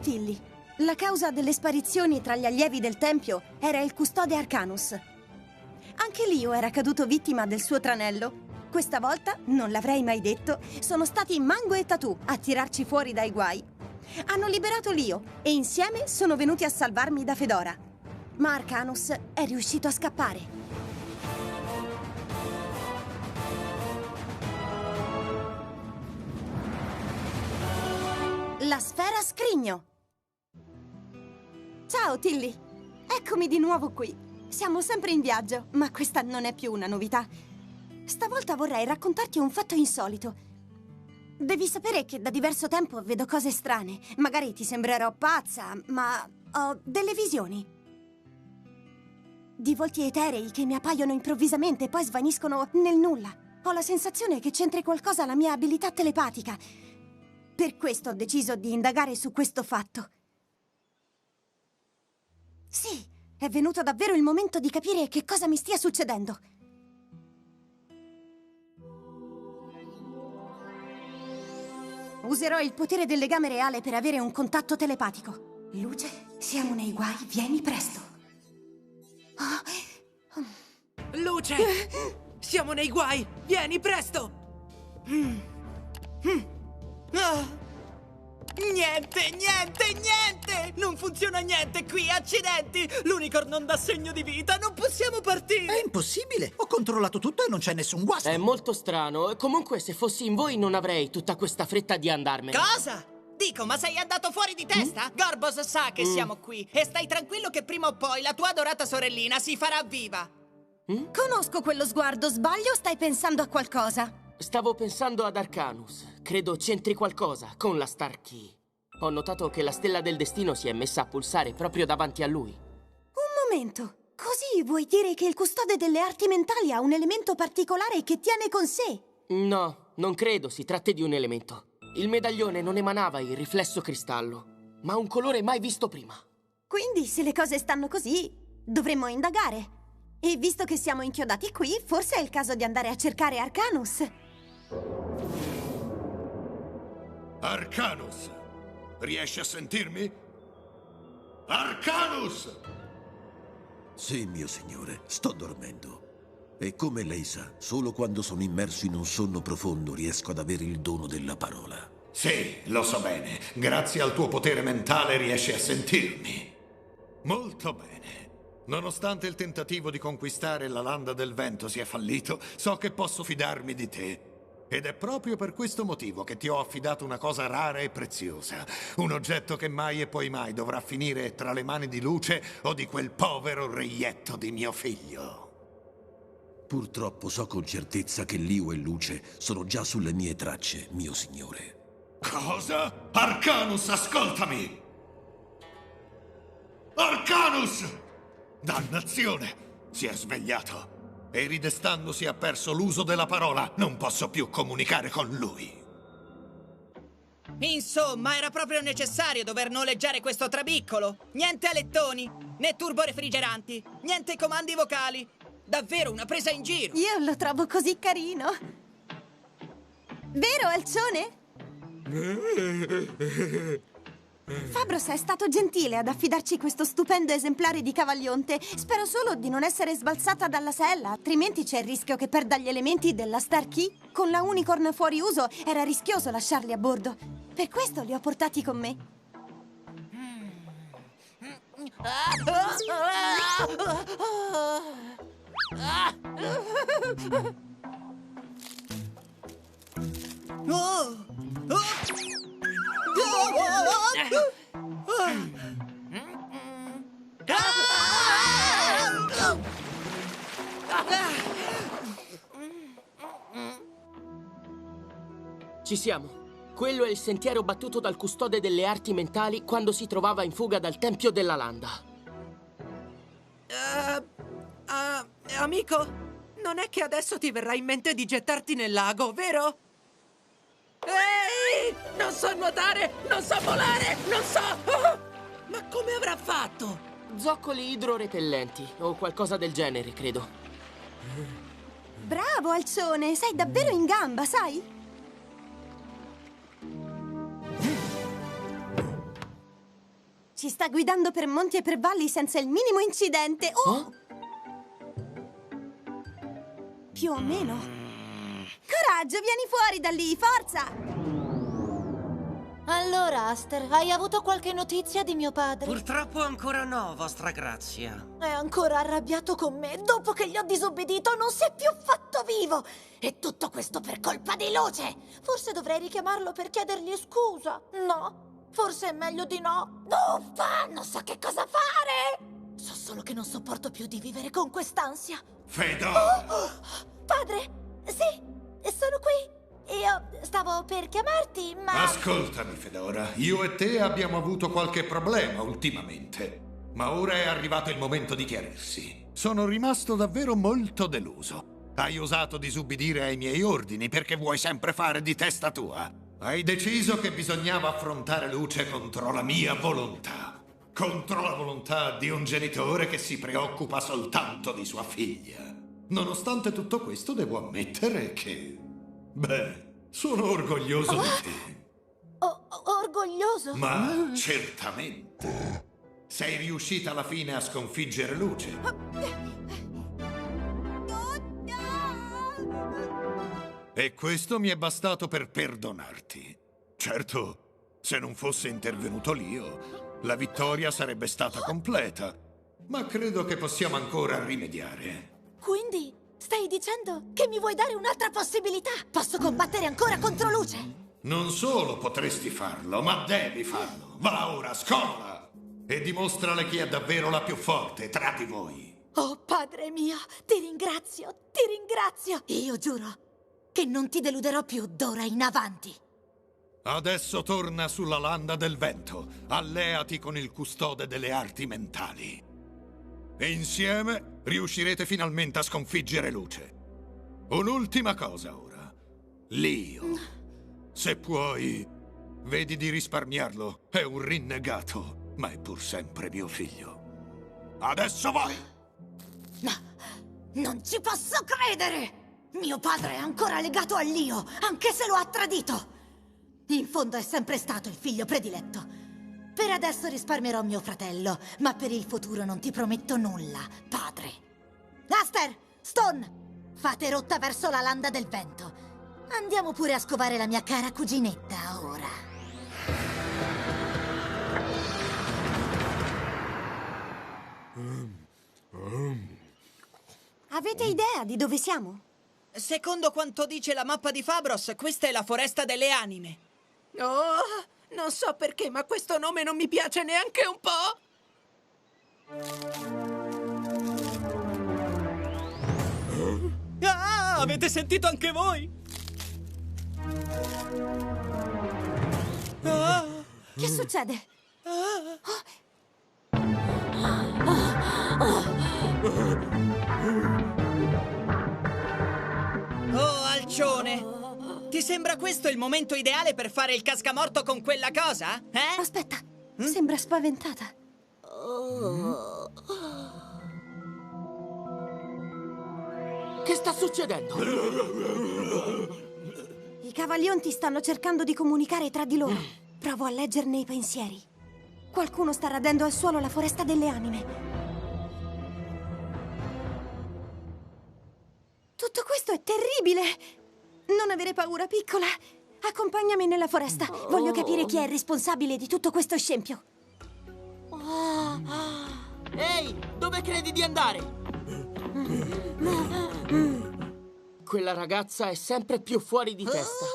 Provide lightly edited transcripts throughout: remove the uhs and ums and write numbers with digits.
Tilly. La causa delle sparizioni tra gli allievi del Tempio era il custode Arcanus. Anche Leo era caduto vittima del suo tranello. Questa volta, non l'avrei mai detto, sono stati Mango e Tatù a tirarci fuori dai guai. Hanno liberato Leo e insieme sono venuti a salvarmi da Fedora. Ma Arcanus è riuscito a scappare. La sfera scrigno. Ciao, Tilly. Eccomi di nuovo qui. Siamo sempre in viaggio, ma questa non è più una novità. Stavolta vorrei raccontarti un fatto insolito. Devi sapere che da diverso tempo vedo cose strane. Magari ti sembrerò pazza, ma ho delle visioni. Di volti eterei che mi appaiono improvvisamente e poi svaniscono nel nulla. Ho la sensazione che c'entri qualcosa alla mia abilità telepatica. Per questo ho deciso di indagare su questo fatto. Sì, è venuto davvero il momento di capire che cosa mi stia succedendo. Userò il potere del legame reale per avere un contatto telepatico. Luce, siamo nei guai, vieni presto. Luce! Siamo nei guai! Vieni presto! Niente! Non funziona niente qui, accidenti! L'unicorn non dà segno di vita, non possiamo partire! È impossibile! Ho controllato tutto e non c'è nessun guasto! È molto strano. Comunque, se fossi in voi, non avrei tutta questa fretta di andarmene. Cosa? Dico, ma sei andato fuori di testa? Gorbos sa che siamo qui e stai tranquillo che prima o poi la tua adorata sorellina si farà viva! Conosco quello sguardo, sbaglio o stai pensando a qualcosa? Stavo pensando ad Arcanus. Credo c'entri qualcosa con la Star Key. Ho notato che la stella del destino si è messa a pulsare proprio davanti a lui. Un momento, così vuoi dire che il custode delle arti mentali ha un elemento particolare che tiene con sé? No, non credo si tratti di un elemento. Il medaglione non emanava il riflesso cristallo, ma un colore mai visto prima. Quindi, se le cose stanno così, dovremmo indagare. E visto che siamo inchiodati qui, forse è il caso di andare a cercare Arcanus. Arcanus! Riesci a sentirmi? Arcanus! Sì, mio signore, sto dormendo. E come lei sa, solo quando sono immerso in un sonno profondo riesco ad avere il dono della parola. Sì, lo so bene. Grazie al tuo potere mentale riesci a sentirmi. Molto bene. Nonostante il tentativo di conquistare la Landa del Vento sia fallito, so che posso fidarmi di te. Ed è proprio per questo motivo che ti ho affidato una cosa rara e preziosa. Un oggetto che mai e poi mai dovrà finire tra le mani di Luce o di quel povero reietto di mio figlio. Purtroppo so con certezza che Leo e Luce sono già sulle mie tracce, mio signore. Cosa? Arcanus, ascoltami! Arcanus! Dannazione! Si è svegliato. E ridestandosi ha perso l'uso della parola. Non posso più comunicare con lui. Insomma, era proprio necessario dover noleggiare questo trabiccolo. Niente alettoni, né turborefrigeranti, niente comandi vocali. Davvero una presa in giro. Io lo trovo così carino. Vero, Alcione? Fabros è stato gentile ad affidarci questo stupendo esemplare di cavaglionte. Spero solo di non essere sbalzata dalla sella, altrimenti c'è il rischio che perda gli elementi della Star Key. Con la Unicorn fuori uso era rischioso lasciarli a bordo. Per questo li ho portati con me. Ci siamo. Quello è il sentiero battuto dal custode delle arti mentali quando si trovava in fuga dal Tempio della Landa. Amico, non è che adesso ti verrà in mente di gettarti nel lago, vero? Ehi! Non so nuotare, non so volare, non so... Oh! Ma come avrà fatto? Zoccoli idrorepellenti o qualcosa del genere, credo. Bravo, Alcione, sei davvero in gamba, sai? Ci sta guidando per monti e per valli senza il minimo incidente. Oh! Più o meno. Coraggio, vieni fuori da lì, forza! Allora, Aster, hai avuto qualche notizia di mio padre? Purtroppo ancora no, vostra grazia. È ancora arrabbiato con me. Dopo che gli ho disobbedito non si è più fatto vivo. E tutto questo per colpa di Luce. Forse dovrei richiamarlo per chiedergli scusa. No, forse è meglio di no. Uffa, non so che cosa fare. So solo che non sopporto più di vivere con quest'ansia. Fedora! Padre, sì, sono qui. Io stavo per chiamarti, ma... Ascoltami, Fedora. Io e te abbiamo avuto qualche problema ultimamente. Ma ora è arrivato il momento di chiarirsi. Sono rimasto davvero molto deluso. Hai osato disubbidire ai miei ordini perché vuoi sempre fare di testa tua. Hai deciso che bisognava affrontare Luce contro la mia volontà. Contro la volontà di un genitore che si preoccupa soltanto di sua figlia. Nonostante tutto questo, devo ammettere che... Beh, sono orgoglioso di te. Orgoglioso? Ma certamente. Sei riuscita alla fine a sconfiggere Luce. E questo mi è bastato per perdonarti. Certo, se non fosse intervenuto Lio, la vittoria sarebbe stata completa. Ma credo che possiamo ancora rimediare. Quindi stai dicendo che mi vuoi dare un'altra possibilità? Posso combattere ancora contro Luce? Non solo potresti farlo, ma devi farlo. Va ora, scolla! E dimostrale chi è davvero la più forte tra di voi. Oh, padre mio, ti ringrazio, ti ringrazio. Io giuro che non ti deluderò più d'ora in avanti. Adesso torna sulla landa del vento. Alleati con il custode delle arti mentali. E insieme riuscirete finalmente a sconfiggere Luce. Un'ultima cosa ora. Lio. Se puoi, vedi di risparmiarlo. È un rinnegato, ma è pur sempre mio figlio. Adesso vai! No, non ci posso credere! Mio padre è ancora legato a Lio, anche se lo ha tradito. In fondo è sempre stato il figlio prediletto. Per adesso risparmierò mio fratello, ma per il futuro non ti prometto nulla, padre. Aster, Stone, fate rotta verso la landa del vento. Andiamo pure a scovare la mia cara cuginetta ora. Avete idea di dove siamo? Secondo quanto dice la mappa di Fabros, questa è la foresta delle anime. Oh, non so perché, ma questo nome non mi piace neanche un po'. Ah, avete sentito anche voi? Che succede? Oh, Alcione! Ti sembra questo il momento ideale per fare il cascamorto con quella cosa? Eh? Aspetta, sembra spaventata. Che sta succedendo? I cavaglionti stanno cercando di comunicare tra di loro. Provo a leggerne i pensieri. Qualcuno sta radendo al suolo la foresta delle anime. Tutto questo è terribile! Non avere paura, piccola. Accompagnami nella foresta. Voglio capire chi è il responsabile di tutto questo scempio. Ehi, dove credi di andare? Quella ragazza è sempre più fuori di testa.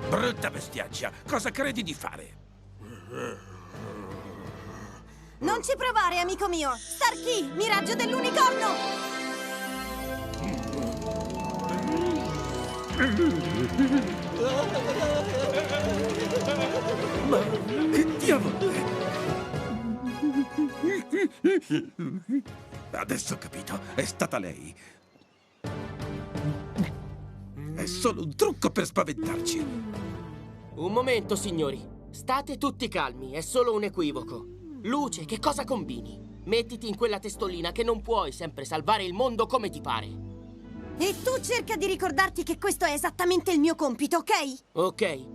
Brutta bestiaccia, cosa credi di fare? Non ci provare, amico mio! Starkey, miraggio dell'unicorno! Ma che diavolo? Adesso ho capito, è stata lei. È solo un trucco per spaventarci. Un momento, signori. State tutti calmi, è solo un equivoco. Luce, che cosa combini? Mettiti in quella testolina che non puoi sempre salvare il mondo come ti pare. E tu cerca di ricordarti che questo è esattamente il mio compito, ok? Ok,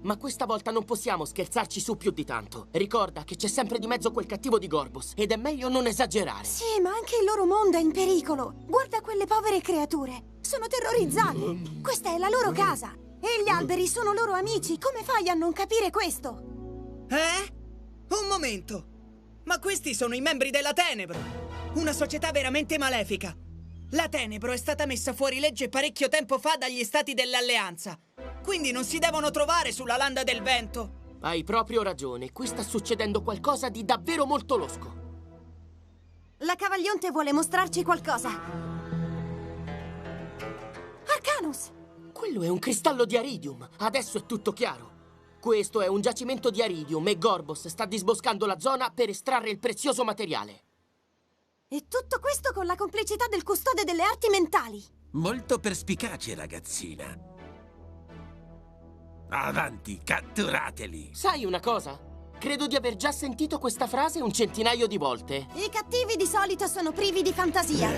ma questa volta non possiamo scherzarci su più di tanto. Ricorda che c'è sempre di mezzo quel cattivo di Gorbos ed è meglio non esagerare. Sì, ma anche il loro mondo è in pericolo. Guarda quelle povere creature. Sono terrorizzate. Questa è la loro casa. E gli alberi sono loro amici. Come fai a non capire questo? Un momento! Ma questi sono i membri della Tenebro! Una società veramente malefica! La Tenebro è stata messa fuori legge parecchio tempo fa dagli stati dell'Alleanza. Quindi non si devono trovare sulla landa del vento. Hai proprio ragione, qui sta succedendo qualcosa di davvero molto losco. La Cavaglionte vuole mostrarci qualcosa. Arcanus! Quello è un cristallo di Aridium, adesso è tutto chiaro. Questo è un giacimento di Aridium e Gorbos sta disboscando la zona per estrarre il prezioso materiale. E tutto questo con la complicità del custode delle arti mentali. Molto perspicace, ragazzina. Avanti, catturateli! Sai una cosa? Credo di aver già sentito questa frase un centinaio di volte. I cattivi di solito sono privi di fantasia.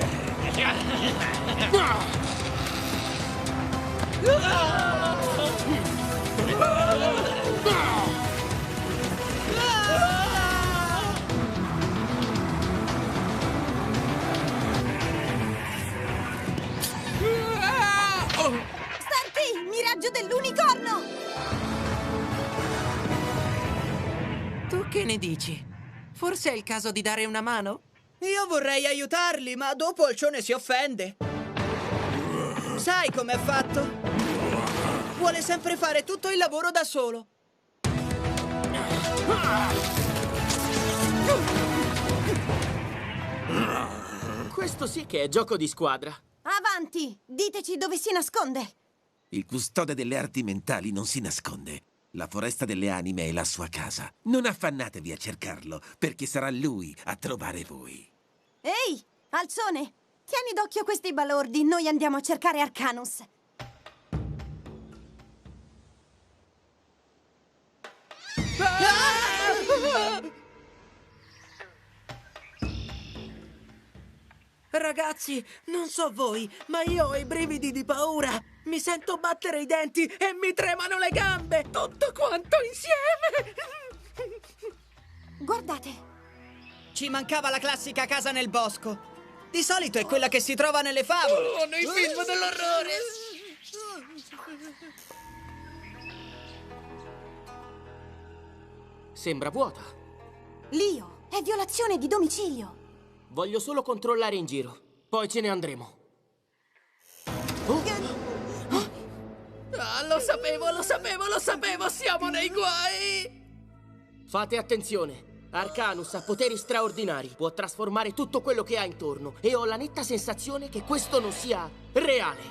Starkey, miraggio dell'unicorno! Tu che ne dici? Forse è il caso di dare una mano? Io vorrei aiutarli, ma dopo Alcione si offende. Sai com'è fatto? Vuole sempre fare tutto il lavoro da solo. Questo sì che è gioco di squadra. Avanti, diteci dove si nasconde. Il custode delle arti mentali non si nasconde. La foresta delle anime è la sua casa. Non affannatevi a cercarlo, perché sarà lui a trovare voi. Ehi, Alcione, tieni d'occhio questi balordi. Noi andiamo a cercare Arcanus. Ragazzi, non so voi, ma io ho i brividi di paura. Mi sento battere i denti e mi tremano le gambe. Tutto quanto insieme. Guardate. Ci mancava la classica casa nel bosco. Di solito è quella che si trova nelle favole. Oh, nei film dell'orrore. Sembra vuota. Lio, è violazione di domicilio. Voglio solo controllare in giro. Poi ce ne andremo. Ah, lo sapevo, siamo nei guai! Fate attenzione. Arcanus ha poteri straordinari. Può trasformare tutto quello che ha intorno. E ho la netta sensazione che questo non sia reale.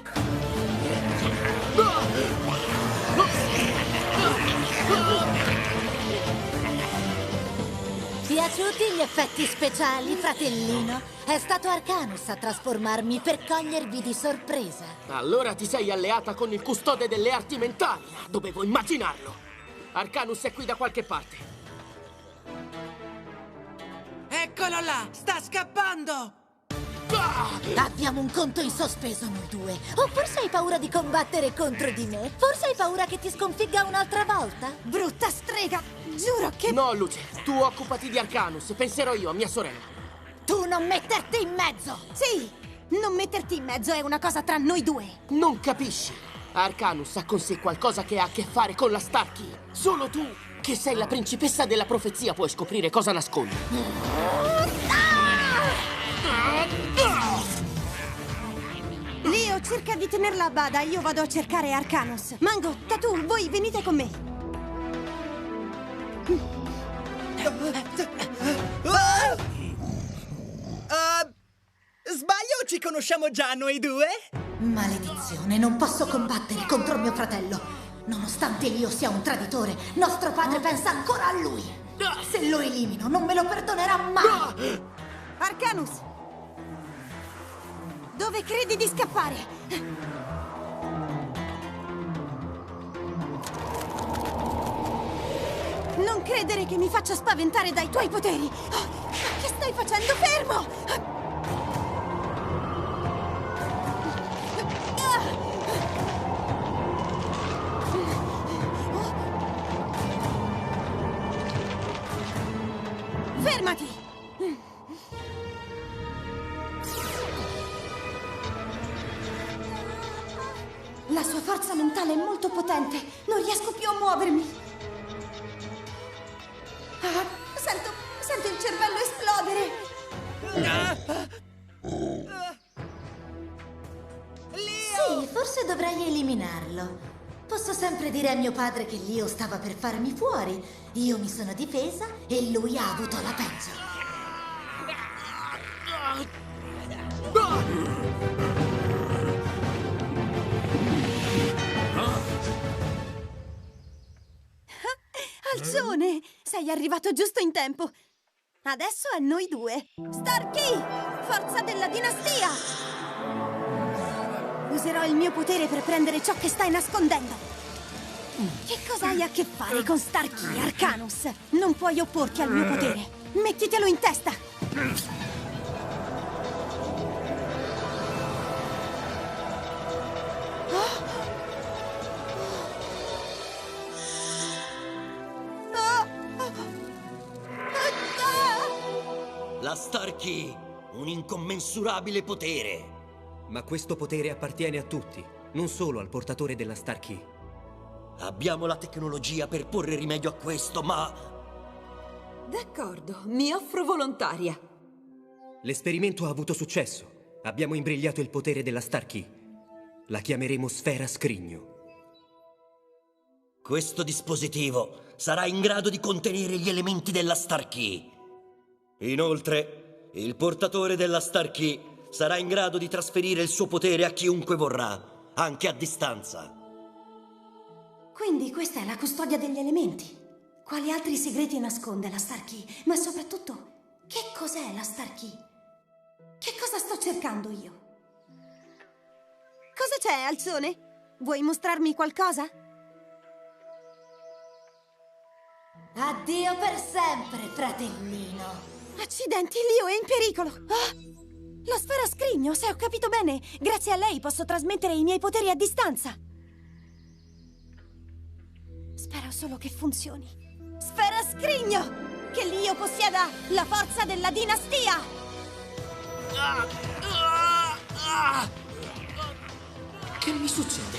Piaciuti gli effetti speciali, fratellino? È stato Arcanus a trasformarmi per cogliervi di sorpresa. Allora ti sei alleata con il custode delle arti mentali. Dovevo immaginarlo. Arcanus è qui da qualche parte. Eccolo là, sta scappando! Abbiamo un conto in sospeso noi due. O forse hai paura di combattere contro di me? Forse hai paura che ti sconfigga un'altra volta? Brutta strega! Giuro che... No, Luce, tu occupati di Arcanus. Penserò io a mia sorella. Tu non metterti in mezzo! Sì! Non metterti in mezzo è una cosa tra noi due. Non capisci? Arcanus ha con sé qualcosa che ha a che fare con la Starkey. Solo tu, che sei la principessa della profezia, puoi scoprire cosa nasconde. Lio, cerca di tenerla a bada. Io vado a cercare Arcanus. Mango, Tatu, voi venite con me. Sbaglio o ci conosciamo già noi due? Maledizione, non posso combattere contro mio fratello. Nonostante Lio sia un traditore, nostro padre pensa ancora a lui. Se lo elimino, non me lo perdonerà mai. Arcanus! Dove credi di scappare? Non credere che mi faccia spaventare dai tuoi poteri! Oh, che stai facendo? Fermo! Fermati! La sua forza mentale è molto potente. Non riesco più a muovermi. Sento il cervello esplodere. Sì, forse dovrei eliminarlo. Posso sempre dire a mio padre che Lio stava per farmi fuori. Io mi sono difesa e lui ha avuto la peggio. Alzone! Sei arrivato giusto in tempo. Adesso è noi due. Starkey! Forza della dinastia! Userò il mio potere per prendere ciò che stai nascondendo. Che cosa hai a che fare con Starkey, Arcanus? Non puoi opporti al mio potere. Mettitelo in testa! La Starkey, un incommensurabile potere. Ma questo potere appartiene a tutti, non solo al portatore della Starkey. Abbiamo la tecnologia per porre rimedio a questo, ma... D'accordo, mi offro volontaria. L'esperimento ha avuto successo. Abbiamo imbrigliato il potere della Starkey. La chiameremo Sfera Scrigno. Questo dispositivo sarà in grado di contenere gli elementi della Starkey. Inoltre, il portatore della Starkey sarà in grado di trasferire il suo potere a chiunque vorrà, anche a distanza. Quindi questa è la custodia degli elementi. Quali altri segreti nasconde la Starkey? Ma soprattutto, che cos'è la Starkey? Che cosa sto cercando io? Cosa c'è, Alzone? Vuoi mostrarmi qualcosa? Addio per sempre, fratellino. Accidenti, Lio è in pericolo! Ah! La Sfera Scrigno, se ho capito bene, grazie a lei posso trasmettere i miei poteri a distanza. Spero solo che funzioni. Sfera Scrigno! Che Lio possieda la forza della dinastia! Che mi succede?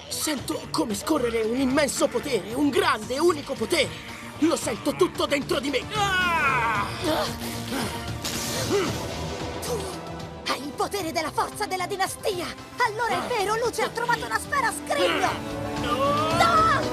Sento come scorrere un immenso potere, un grande, unico potere. Lo sento tutto dentro di me. Tu hai il potere della forza della dinastia! Allora è vero, Luce ha trovato una Sfera Scrigno! No!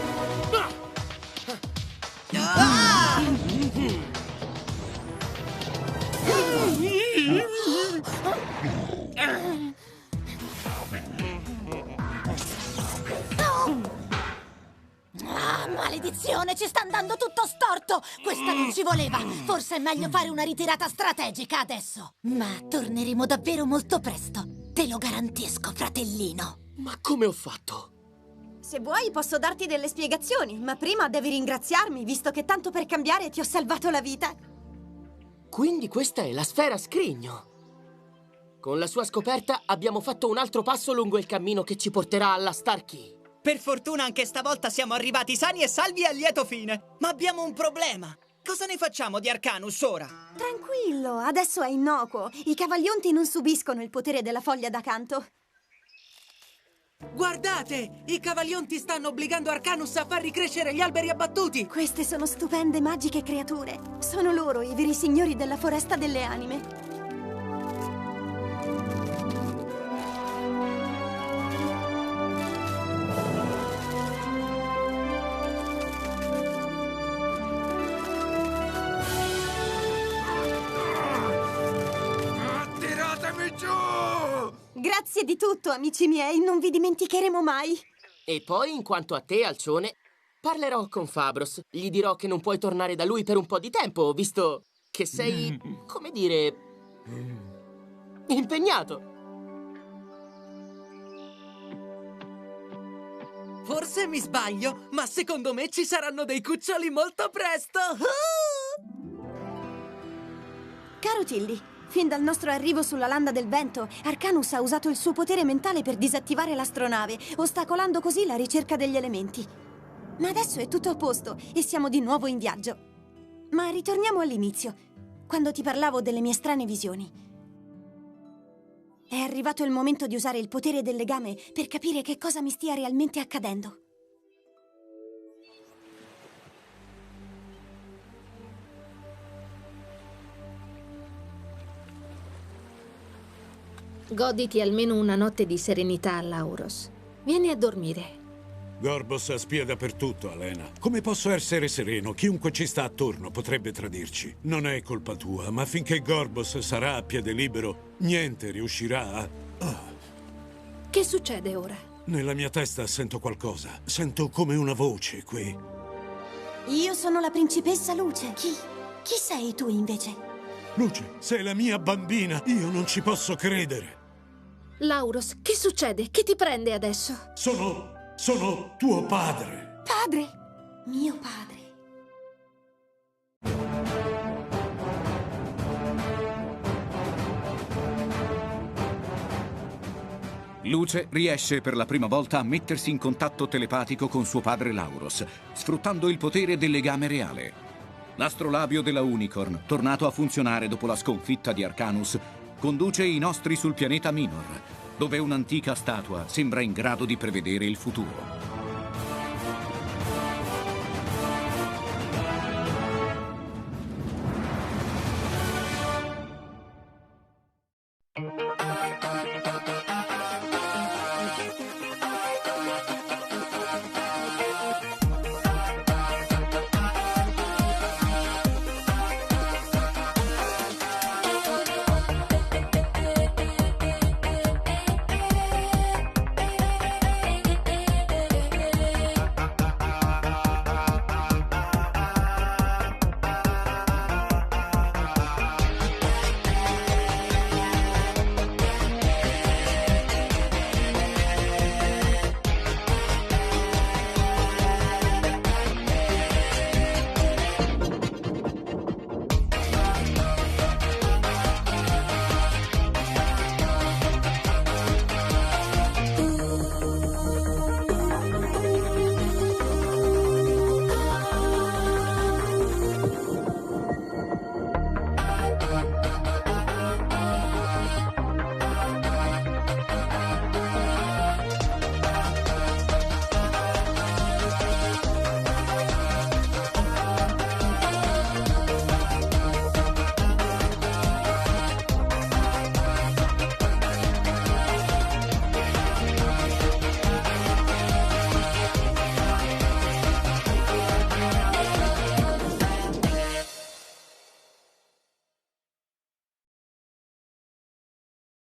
Maledizione, ci sta andando tutto storto! Questa non ci voleva! Forse è meglio fare una ritirata strategica adesso! Ma torneremo davvero molto presto! Te lo garantisco, fratellino! Ma come ho fatto? Se vuoi posso darti delle spiegazioni, ma prima devi ringraziarmi, visto che tanto per cambiare ti ho salvato la vita. Quindi questa è la Sfera Scrigno. Con la sua scoperta abbiamo fatto un altro passo lungo il cammino che ci porterà alla Starkey. Per fortuna anche stavolta siamo arrivati sani e salvi a lieto fine. Ma abbiamo un problema. Cosa ne facciamo di Arcanus ora? Tranquillo, adesso è innocuo. I cavaglionti non subiscono il potere della foglia d'accanto. Guardate! I cavaglionti stanno obbligando Arcanus a far ricrescere gli alberi abbattuti! Queste sono stupende, magiche creature. Sono loro i veri signori della foresta delle anime. Tiratemi giù! Grazie di tutto, amici miei, non vi dimenticheremo mai. E poi, in quanto a te, Alcione, parlerò con Fabros. Gli dirò che non puoi tornare da lui per un po' di tempo, visto che sei, come dire, impegnato. Forse mi sbaglio, ma secondo me ci saranno dei cuccioli molto presto! Caro Tilly, fin dal nostro arrivo sulla Landa del Vento, Arcanus ha usato il suo potere mentale per disattivare l'astronave, ostacolando così la ricerca degli elementi. Ma adesso è tutto a posto e siamo di nuovo in viaggio. Ma ritorniamo all'inizio, quando ti parlavo delle mie strane visioni. È arrivato il momento di usare il potere del legame per capire che cosa mi stia realmente accadendo. Goditi almeno una notte di serenità, Lauros. Vieni a dormire. Gorbos spia dappertutto, Alena. Come posso essere sereno? Chiunque ci sta attorno potrebbe tradirci. Non è colpa tua, ma finché Gorbos sarà a piede libero, niente riuscirà a... Che succede ora? Nella mia testa sento qualcosa. Sento come una voce qui. Io sono la principessa Luce. Chi sei tu invece? Luce, sei la mia bambina. Io non ci posso credere. Lauros, che succede? Che ti prende adesso? Sono tuo padre. Padre? Mio padre. Luce riesce per la prima volta a mettersi in contatto telepatico con suo padre Lauros, sfruttando il potere del legame reale. L'astrolabio della Unicorn, tornato a funzionare dopo la sconfitta di Arcanus, conduce i nostri sul pianeta Minor, dove un'antica statua sembra in grado di prevedere il futuro.